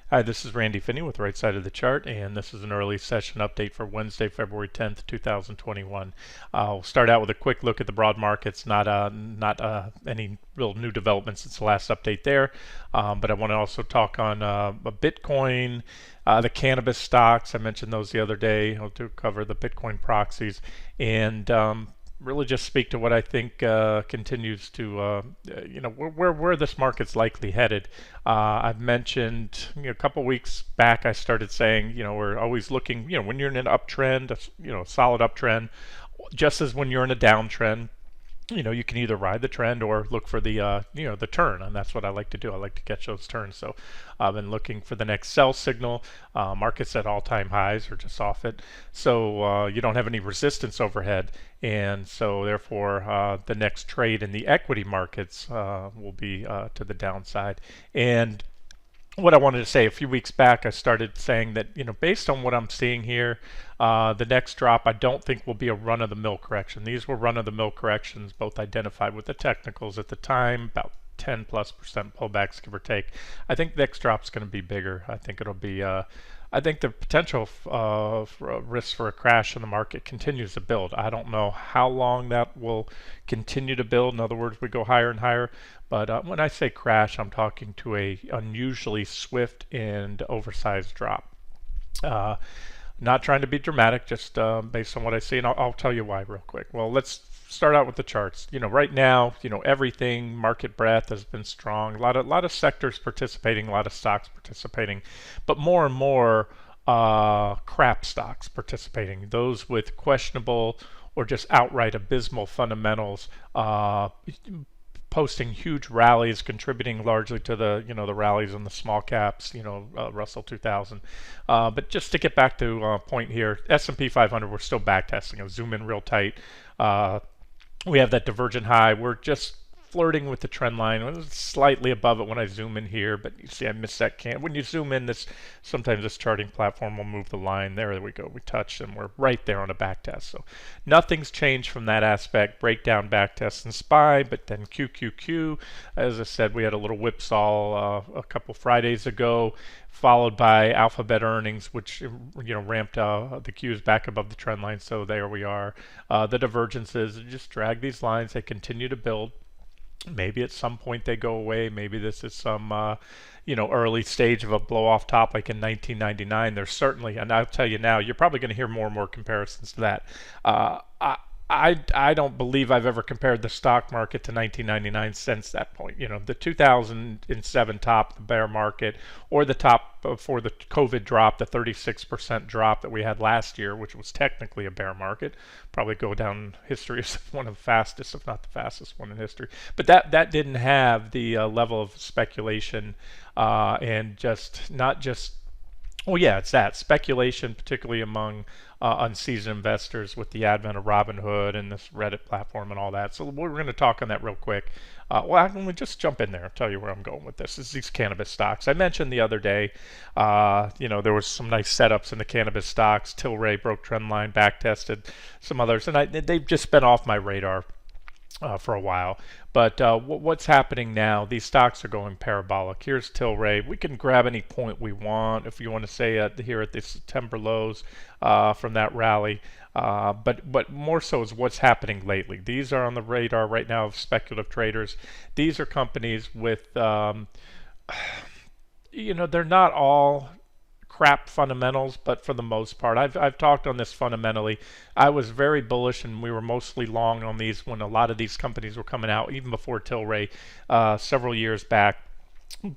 Hi, this is Randy Finney with Right Side of the Chart, and this is an early session update for Wednesday, February 10th, 2021. I'll start out with a quick look at the broad markets, not any real new developments since the last update there, but I want to also talk on Bitcoin, the cannabis stocks. I mentioned those the other day. I'll cover the Bitcoin proxies, and really just speak to what I think continues to, where this market's likely headed. I've mentioned, a couple weeks back, I started saying, we're always looking, when you're in an uptrend, a solid uptrend, just as when you're in a downtrend, you can either ride the trend or look for the turn, and that's what I like to do. I like to catch those turns. So I've been looking for the next sell signal. Markets at all-time highs or just off it, so you don't have any resistance overhead, and so therefore the next trade in the equity markets will be to the downside. And what I wanted to say, a few weeks back, I started saying that, based on what I'm seeing here, the next drop I don't think will be a run-of-the-mill correction. These were run-of-the-mill corrections, both identified with the technicals at the time, about 10+% pullbacks, give or take. I think the next drop's going to be bigger. I think it'll be. I think the potential risk for a crash in the market continues to build. I don't know how long that will continue to build. In other words, we go higher and higher. But when I say crash, I'm talking to a unusually swift and oversized drop. Not trying to be dramatic, just based on what I see, and I'll tell you why real quick. Well, let's start out with the charts. Right now, everything market breadth has been strong. A lot of sectors participating, a lot of stocks participating, but more and more crap stocks participating. Those with questionable or just outright abysmal fundamentals. Posting huge rallies, contributing largely to the rallies in the small caps, Russell 2000. But just to get back to point here, S&P 500, we're still back testing. I'll zoom in real tight. We have that divergent high. We're just flirting with the trend line. It's slightly above it when I zoom in here, but you see I missed that can. When you zoom in, sometimes this charting platform will move the line. There we go. We touched and we're right there on a back test. So nothing's changed from that aspect. Breakdown, back test, and SPY, but then QQQ. As I said, we had a little whipsaw a couple Fridays ago, followed by alphabet earnings, which ramped the Qs back above the trend line. So there we are. The divergences just drag these lines. They continue to build. Maybe at some point they go away. Maybe this is some, early stage of a blow-off top like in 1999. There's certainly, and I'll tell you now, you're probably going to hear more and more comparisons to that. I don't believe I've ever compared the stock market to 1999 since that point. The 2007 top, the bear market, or the top before the COVID drop, the 36% drop that we had last year, which was technically a bear market, probably go down history as one of the fastest, if not the fastest one in history. But that didn't have the level of speculation and just not just. Well, yeah, it's that speculation, particularly among unseasoned investors with the advent of Robinhood and this Reddit platform and all that. So we're going to talk on that real quick. Well, let me just jump in there. I'll tell you where I'm going with this. Is these cannabis stocks. I mentioned the other day, there was some nice setups in the cannabis stocks. Tilray broke trend line, back tested some others, and they've just been off my radar for a while. But what's happening now, these stocks are going parabolic. Here's Tilray. We can grab any point we want, if you want to say here at the September lows from that rally. But more so is what's happening lately. These are on the radar right now of speculative traders. These are companies with, they're not all crap fundamentals, but for the most part, I've talked on this fundamentally. I was very bullish, and we were mostly long on these when a lot of these companies were coming out, even before Tilray, several years back,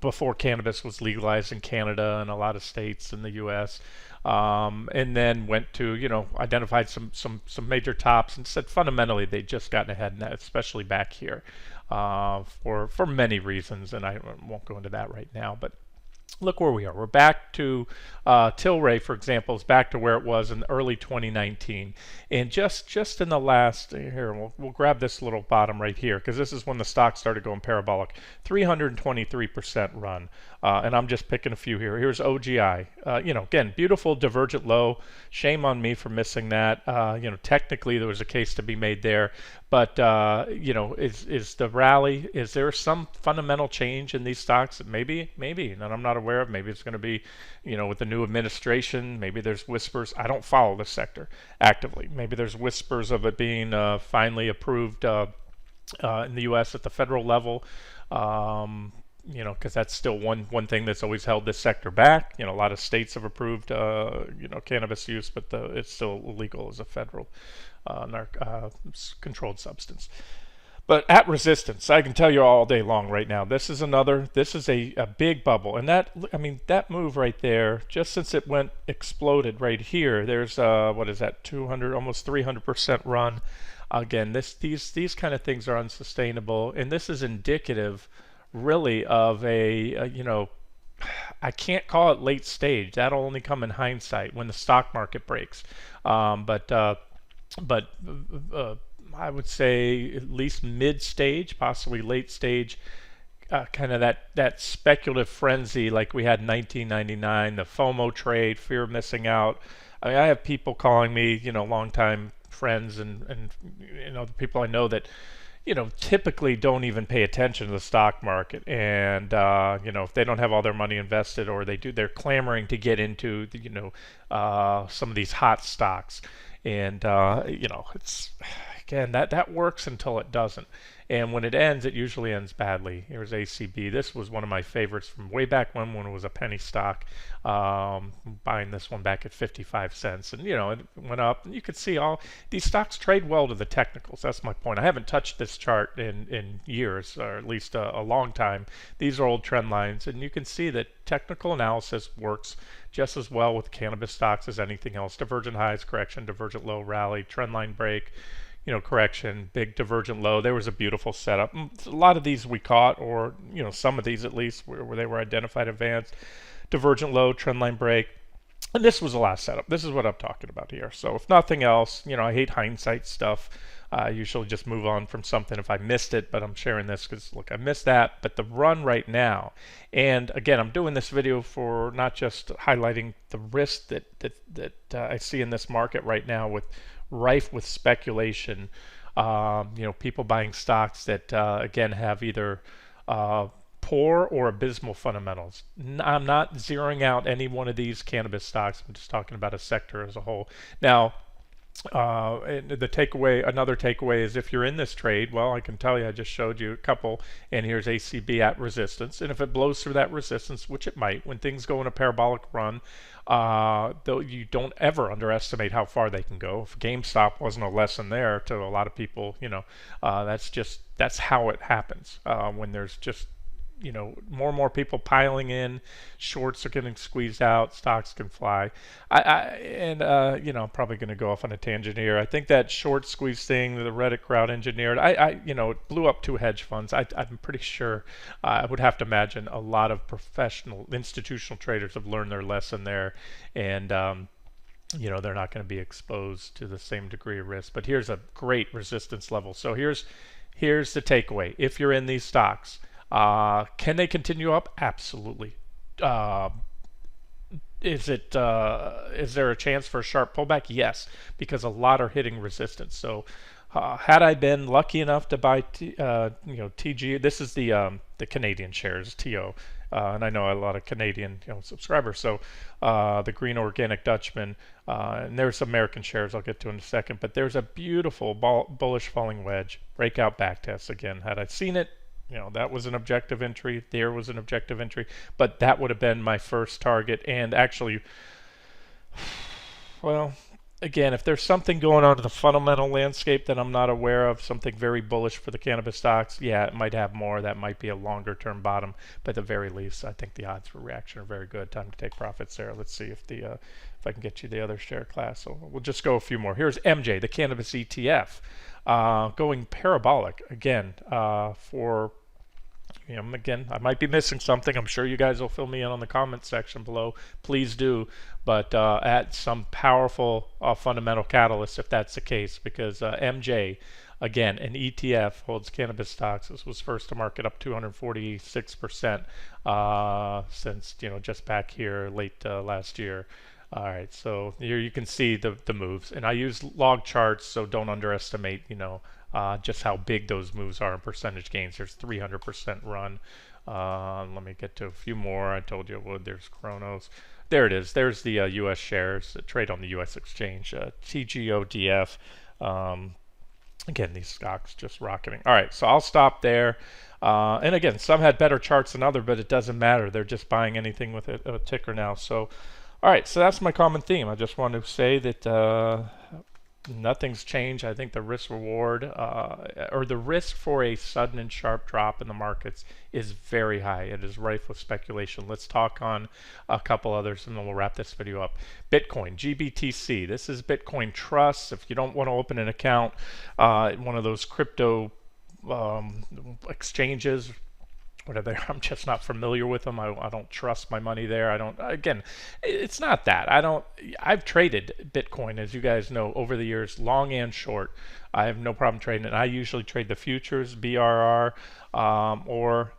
before cannabis was legalized in Canada and a lot of states in the U.S. And then went to, identified some major tops and said fundamentally they'd just gotten ahead, and especially back here for many reasons, and I won't go into that right now, but look where we are. We're back to Tilray, for example, is back to where it was in early 2019, and just in the last here, we'll grab this little bottom right here because this is when the stock started going parabolic. 323% run. and I'm just picking a few here. Here's OGI. Again, beautiful divergent low. Shame on me for missing that. Technically there was a case to be made there, but is the rally? Is there some fundamental change in these stocks? Maybe, and I'm not aware of. Maybe it's going to be, with the new administration. Maybe there's whispers. I don't follow this sector actively. Maybe there's whispers of it being finally approved in the U.S. at the federal level. Because that's still one thing that's always held this sector back. A lot of states have approved, cannabis use, but it's still illegal as a federal controlled substance. But at resistance, I can tell you all day long right now, this is a big bubble. And that move right there, just since it exploded right here, there's, what is that, 200, almost 300% run. Again, these kind of things are unsustainable. And this is indicative really of I can't call it late stage. That'll only come in hindsight when the stock market breaks. But I would say at least mid stage, possibly late stage, kind of that speculative frenzy like we had in 1999, the FOMO trade, fear of missing out. I have people calling me, longtime friends and the people I know that typically don't even pay attention to the stock market, and if they don't have all their money invested, or they're clamoring to get into some of these hot stocks, and it's again that works until it doesn't, and when it ends, it usually ends badly. Here's ACB. This was one of my favorites from way back when it was a penny stock. Buying this one back at 55 cents, and it went up. And you could see all these stocks trade well to the technicals. That's my point. I haven't touched this chart in years, or at least a long time. These are old trend lines, and you can see that technical analysis works just as well with cannabis stocks as anything else. Divergent highs, correction, divergent low, rally, trend line break, correction, big divergent low. There was a beautiful setup. A lot of these we caught, or some of these at least, where they were identified advanced. Divergent low, trend line break, and this was the last setup. This is what I'm talking about here. So if nothing else, I hate hindsight stuff. I usually just move on from something if I missed it, but I'm sharing this because, look, I missed that. But the run right now, and again, I'm doing this video for not just highlighting the risk that I see in this market right now, rife with speculation. People buying stocks that again have either poor or abysmal fundamentals. I'm not zeroing out any one of these cannabis stocks. I'm just talking about a sector as a whole. Now, another takeaway is, if you're in this trade, well, I can tell you, I just showed you a couple, and here's ACB at resistance, and if it blows through that resistance, which it might, when things go in a parabolic run, though you don't ever underestimate how far they can go. If GameStop wasn't a lesson there to a lot of people, that's how it happens, when there's just more and more people piling in, shorts are getting squeezed out, stocks can fly. I'm probably going to go off on a tangent here. I think that short squeeze thing that the Reddit crowd engineered, it blew up 2 hedge funds. I'm pretty sure, I would have to imagine a lot of professional institutional traders have learned their lesson there, and they're not going to be exposed to the same degree of risk. But here's a great resistance level. So here's the takeaway. If you're in these stocks, can they continue up? Absolutely. Is there a chance for a sharp pullback? Yes, because a lot are hitting resistance. So had I been lucky enough to buy TG, this is the Canadian shares, TO, and I know a lot of Canadian subscribers. So the Green Organic Dutchman, and there's American shares I'll get to in a second. But there's a beautiful bullish falling wedge, breakout back test. Again, had I seen it, that was an objective entry. There was an objective entry, but that would have been my first target. And actually, well, again, if there's something going on in the fundamental landscape that I'm not aware of, something very bullish for the cannabis stocks, yeah, it might have more. That might be a longer-term bottom, but at the very least, I think the odds for reaction are very good. Time to take profits there. Let's see if I can get you the other share class. So we'll just go a few more. Here's MJ, the cannabis ETF, going parabolic again for. Again, I might be missing something. I'm sure you guys will fill me in on the comment section below. Please do. But at some powerful fundamental catalyst, if that's the case, because MJ, Again, an ETF holds cannabis stocks. This was first to market up 246% since just back here late last year. All right, so here you can see the moves, and I use log charts, so don't underestimate just how big those moves are in percentage gains. There's 300% run. Let me get to a few more. I told you it would. There's Chronos. There it is. There's the U.S. shares that trade on the U.S. exchange. TGODF. Again, these stocks just rocketing. All right, so I'll stop there. And again, some had better charts than others, but it doesn't matter. They're just buying anything with a ticker now. So, all right, so that's my common theme. I just want to say that nothing's changed. I think the risk reward or the risk for a sudden and sharp drop in the markets is very high. It is rife with speculation. Let's talk on a couple others and then we'll wrap this video up. Bitcoin, GBTC. This is Bitcoin Trust. If you don't want to open an account at one of those crypto exchanges, whatever, I'm just not familiar with them. I don't trust my money there. Again, it's not that. I've traded Bitcoin, as you guys know, over the years, long and short. I have no problem trading it. I usually trade the futures, BRR, or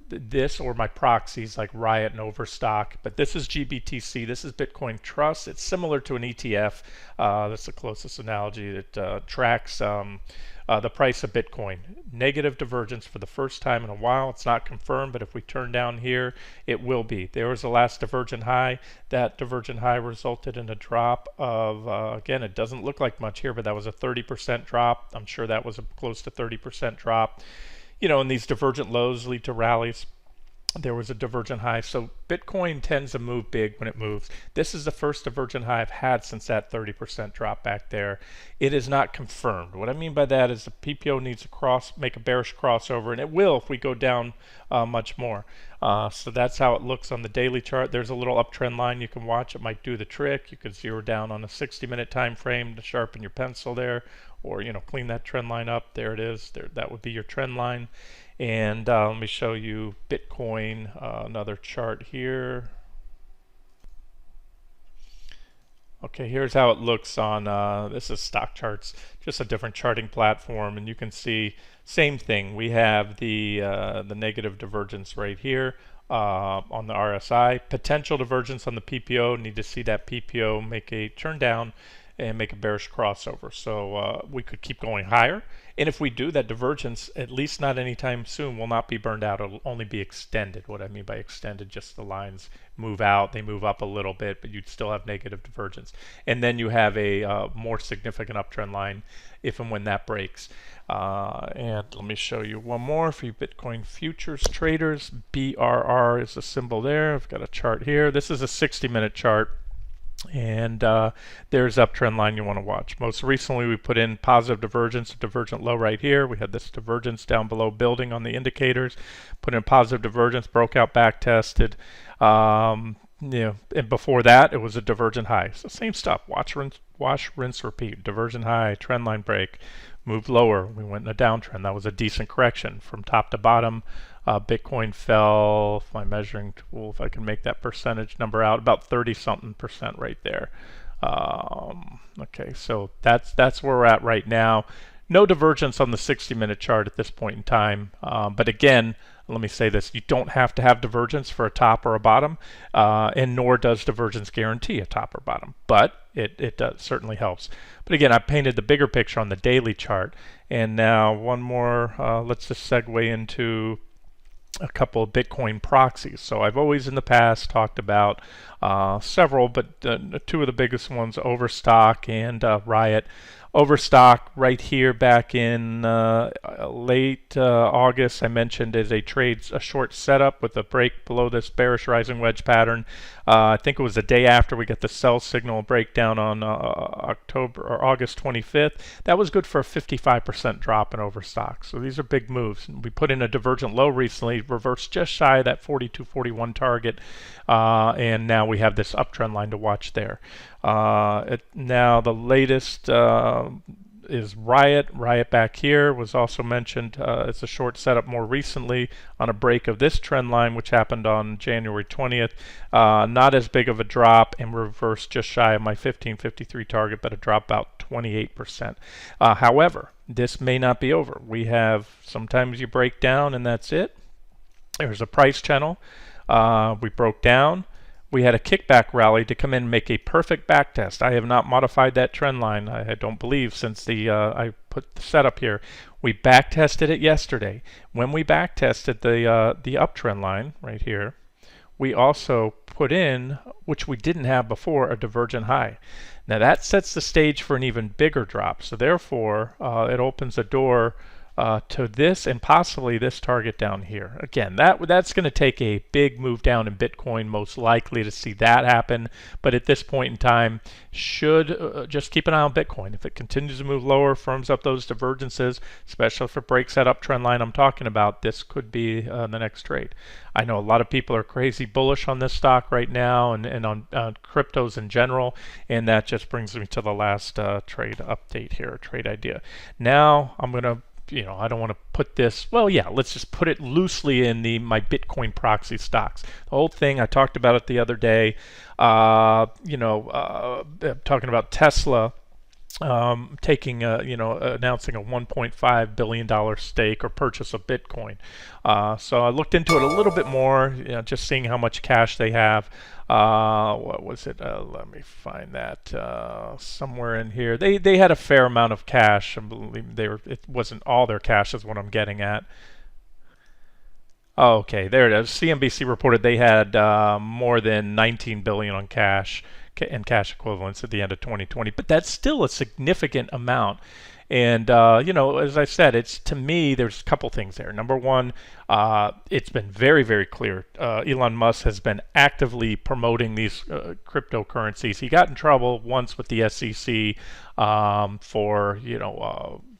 this, or my proxies like Riot and Overstock. But this is GBTC. This is Bitcoin Trust. It's similar to an ETF. That's the closest analogy that tracks the price of Bitcoin. Negative divergence for the first time in a while. It's not confirmed, but if we turn down here, it will be. There was the last divergent high. That divergent high resulted in a drop of, again, it doesn't look like much here, but that was a 30% drop. I'm sure that was a close to 30% drop. And these divergent lows lead to rallies. There was a divergent high. So Bitcoin tends to move big when it moves. This is the first divergent high I've had since that 30% drop back there. It is not confirmed. What I mean by that is the PPO needs to make a bearish crossover, and it will if we go down much more. So that's how it looks on the daily chart. There's a little uptrend line you can watch. It might do the trick. You could zero down on a 60-minute time frame to sharpen your pencil there, or clean that trend line up. There it is. That would be your trend line. And let me show you Bitcoin, another chart here. Okay, here's how it looks on, this is stock charts, just a different charting platform, and you can see same thing. We have the negative divergence right here on the RSI, potential divergence on the PPO. Need to see that PPO make a turn down and make a bearish crossover. So we could keep going higher. And if we do, that divergence, at least not anytime soon, will not be burned out. It'll only be extended. What I mean by extended, just the lines move out. They move up a little bit, but you'd still have negative divergence. And then you have a more significant uptrend line if and when that breaks. And let me show you one more for you Bitcoin futures traders. BRR is the symbol there. I've got a chart here. This is a 60-minute chart. And there's uptrend line you want to watch. Most recently, we put in positive divergence, a divergent low right here. We had this divergence down below building on the indicators. Put in positive divergence, broke out, back tested. And before that, it was a divergent high. So same stuff. Watch, rinse, repeat. Divergent high, trend line break, moved lower. We went in a downtrend. That was a decent correction from top to bottom. Bitcoin fell, my measuring tool, if I can make that percentage number out, about 30-something% right there. Okay, so that's where we're at right now. No divergence on the 60-minute chart at this point in time. But again, let me say this, you don't have to have divergence for a top or a bottom, and nor does divergence guarantee a top or bottom. But it does, certainly helps. But again, I painted the bigger picture on the daily chart. And now one more, let's just segue into a couple of Bitcoin proxies. So I've always in the past talked about several, but two of the biggest ones, Overstock and Riot. Overstock right here back in late August, I mentioned is a short setup with a break below this bearish rising wedge pattern. I think it was the day after we got the sell signal breakdown on August 25th. That was good for a 55% drop in Overstock. So these are big moves. We put in a divergent low recently, reversed just shy of that 42.41 target, and now we have this uptrend line to watch there. Now the latest is Riot. Riot back here was also mentioned. It's a short setup more recently on a break of this trend line, which happened on January 20th. Not as big of a drop, and reversed just shy of my 1553 target, but a drop about 28%. However, this may not be over. We have, sometimes you break down and that's it. There's a price channel. We broke down. We had a kickback rally to come in and make a perfect back test. I have not modified that trend line, I don't believe, since I put the setup here. We back tested it yesterday. When we back tested the uptrend line right here, we also put in, which we didn't have before, a divergent high. Now that sets the stage for an even bigger drop. So therefore, it opens the door to this and possibly this target down here. Again, that's going to take a big move down in Bitcoin, most likely to see that happen. But at this point in time, should just keep an eye on Bitcoin. If it continues to move lower, firms up those divergences, especially if it breaks that uptrend line I'm talking about, this could be the next trade. I know a lot of people are crazy bullish on this stock right now and on cryptos in general, and that just brings me to the last trade update here, trade idea. Now I'm going to, I don't want to put this, well, yeah, let's just put it loosely in my Bitcoin proxy stocks. The whole thing, I talked about it the other day, talking about Tesla taking, announcing a $1.5 billion stake or purchase of Bitcoin. So I looked into it a little bit more, just seeing how much cash they have. What was it? Let me find that somewhere in here. They had a fair amount of cash. I believe it wasn't all their cash is what I'm getting at. Oh, okay, there it is. CNBC reported they had more than 19 billion on cash and cash equivalents at the end of 2020, but that's still a significant amount. And as I said, to me, there's a couple things there. Number one, it's been very, very clear. Elon Musk has been actively promoting these cryptocurrencies. He got in trouble once with the SEC for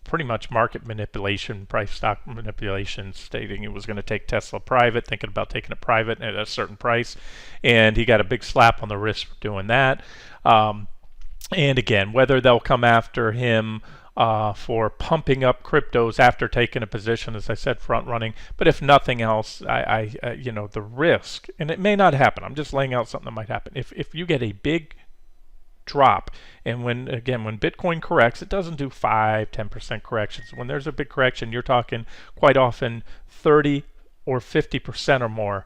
pretty much market manipulation, price stock manipulation, stating it was going to take Tesla private, thinking about taking it private at a certain price, and he got a big slap on the wrist for doing that. And again, whether they'll come after him for pumping up cryptos after taking a position, as I said, front running. But if nothing else, the risk, and it may not happen. I'm just laying out something that might happen. If you get a big drop, and when Bitcoin corrects, it doesn't do 5-10% corrections. When there's a big correction, you're talking quite often 30 or 50% or more.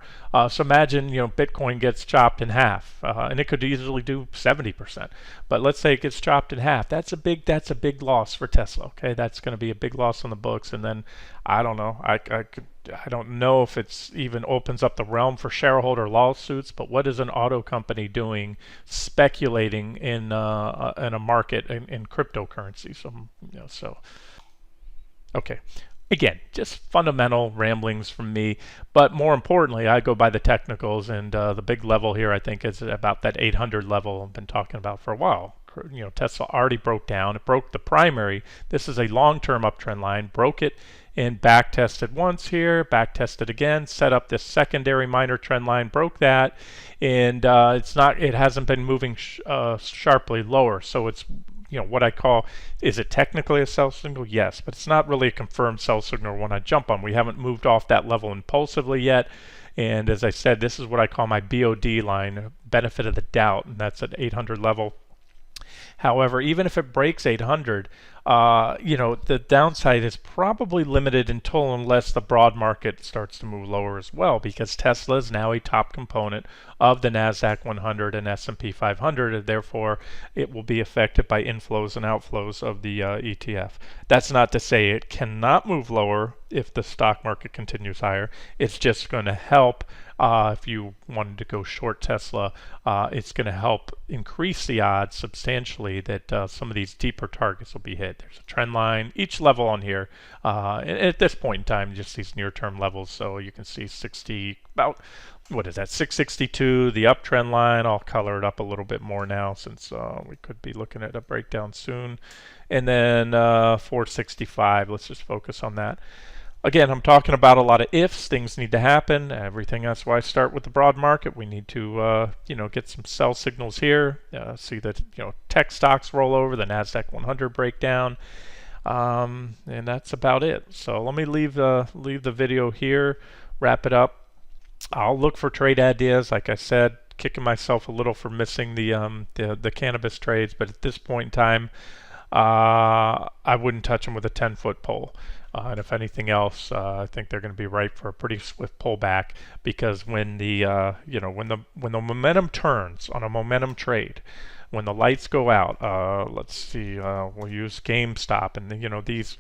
So imagine, Bitcoin gets chopped in half, and it could easily do 70%. But let's say it gets chopped in half. That's a big loss for Tesla. Okay, that's going to be a big loss on the books. And then I don't know. I don't know if it's even opens up the realm for shareholder lawsuits. But what is an auto company doing, speculating in a market in cryptocurrency? Okay. Again, just fundamental ramblings from me, but more importantly, I go by the technicals, and the big level here, I think, is about that 800 level I've been talking about for a while. Tesla already broke down. It broke the primary. This is a long-term uptrend line. Broke it and back tested once here, back tested again, set up this secondary minor trend line, broke that, and it hasn't been moving sharply lower. So it's what I call, is it technically a sell signal? Yes, but it's not really a confirmed sell signal when I jump on. We haven't moved off that level impulsively yet. And as I said, this is what I call my BOD line, benefit of the doubt, and that's at 800 level. However, even if it breaks 800, the downside is probably limited unless the broad market starts to move lower as well, because Tesla is now a top component of the NASDAQ 100 and S&P 500, and therefore it will be affected by inflows and outflows of the ETF. That's not to say it cannot move lower if the stock market continues higher. It's just going to help. If you wanted to go short Tesla, it's going to help increase the odds substantially that some of these deeper targets will be hit. There's a trend line, each level on here. At this point in time, just these near-term levels. So you can see 662, the uptrend line. I'll color it up a little bit more now since we could be looking at a breakdown soon. And then 465, let's just focus on that. Again, I'm talking about a lot of ifs. Things need to happen. Everything. That's why I start with the broad market. We need to, get some sell signals here. See that, tech stocks roll over, the NASDAQ 100 breakdown, and that's about it. So let me leave the video here. Wrap it up. I'll look for trade ideas. Like I said, kicking myself a little for missing the cannabis trades, but at this point in time, I wouldn't touch them with a 10-foot pole. And if anything else, I think they're going to be ripe for a pretty swift pullback, because when the when the momentum turns on a momentum trade, when the lights go out, let's see, we'll use GameStop, and these.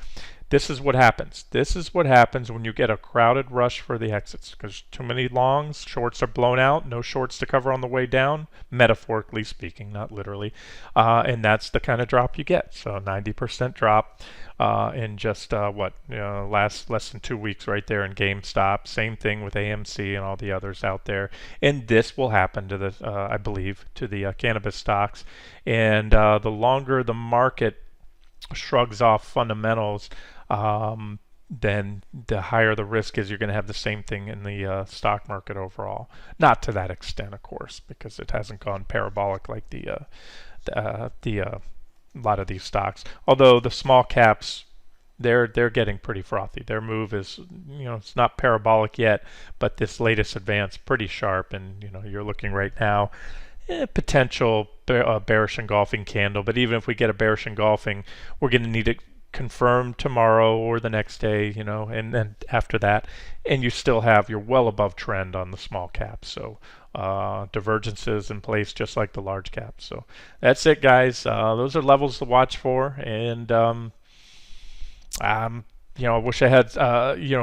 This is what happens. This is what happens when you get a crowded rush for the exits, because too many longs, shorts are blown out, no shorts to cover on the way down, metaphorically speaking, not literally, and that's the kind of drop you get. So 90% drop in just less than 2 weeks right there in GameStop. Same thing with AMC and all the others out there. And this will happen to the, I believe, to the cannabis stocks. And the longer the market shrugs off fundamentals, then the higher the risk is you're going to have the same thing in the stock market overall. Not to that extent, of course, because it hasn't gone parabolic like the a lot of these stocks. Although the small caps, they're getting pretty frothy. Their move is, it's not parabolic yet, but this latest advance pretty sharp, and you're looking right now. Potential bearish engulfing candle, but even if we get a bearish engulfing, we're going to need it confirmed tomorrow or the next day, and then after that, and you're well above trend on the small caps. So divergences in place just like the large caps. So that's it, guys. Those are levels to watch for, and I wish I had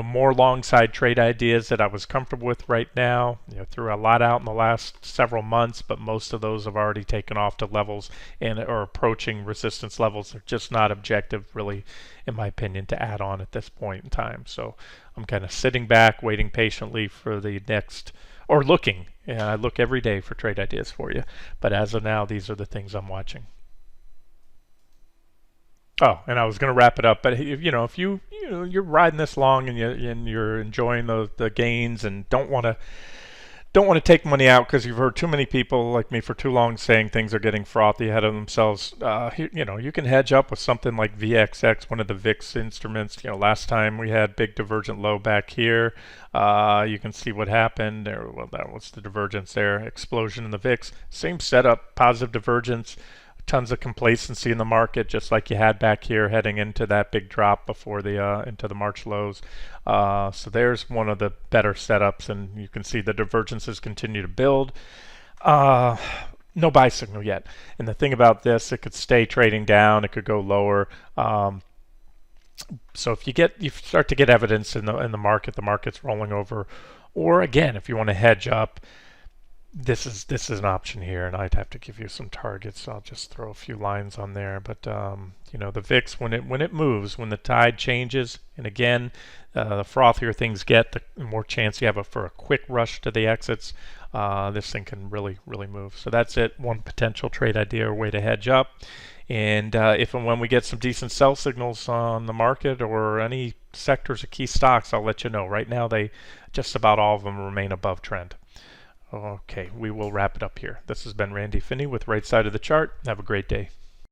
more long side trade ideas that I was comfortable with right now. Threw a lot out in the last several months, but most of those have already taken off to levels and are approaching resistance levels. They're just not objective, really, in my opinion, to add on at this point in time. So I'm kind of sitting back, waiting patiently for the next, or looking. And I look every day for trade ideas for you. But as of now, these are the things I'm watching. Oh, and I was going to wrap it up, but if you're riding this long and you're enjoying the gains and don't want to take money out because you've heard too many people like me for too long saying things are getting frothy ahead of themselves, you can hedge up with something like VXX, one of the VIX instruments. Last time we had big divergent low back here. You can see what happened there. Well, that was the divergence there, explosion in the VIX. Same setup, positive divergence. Tons of complacency in the market, just like you had back here heading into that big drop before the into the March lows. So there's one of the better setups, and you can see the divergences continue to build. No buy signal yet. And the thing about this, it could stay trading down, it could go lower. So if you start to get evidence in the market's rolling over, or again, if you want to hedge up, this is an option here, and I'd have to give you some targets. So I'll just throw a few lines on there. But the VIX, when it moves, when the tide changes, and again, the frothier things get, the more chance you have for a quick rush to the exits. This thing can really move. So that's it. One potential trade idea or way to hedge up. And if and when we get some decent sell signals on the market or any sectors or key stocks, I'll let you know. Right now, just about all of them remain above trend. Okay, we will wrap it up here. This has been Randy Finney with Right Side of the Chart. Have a great day.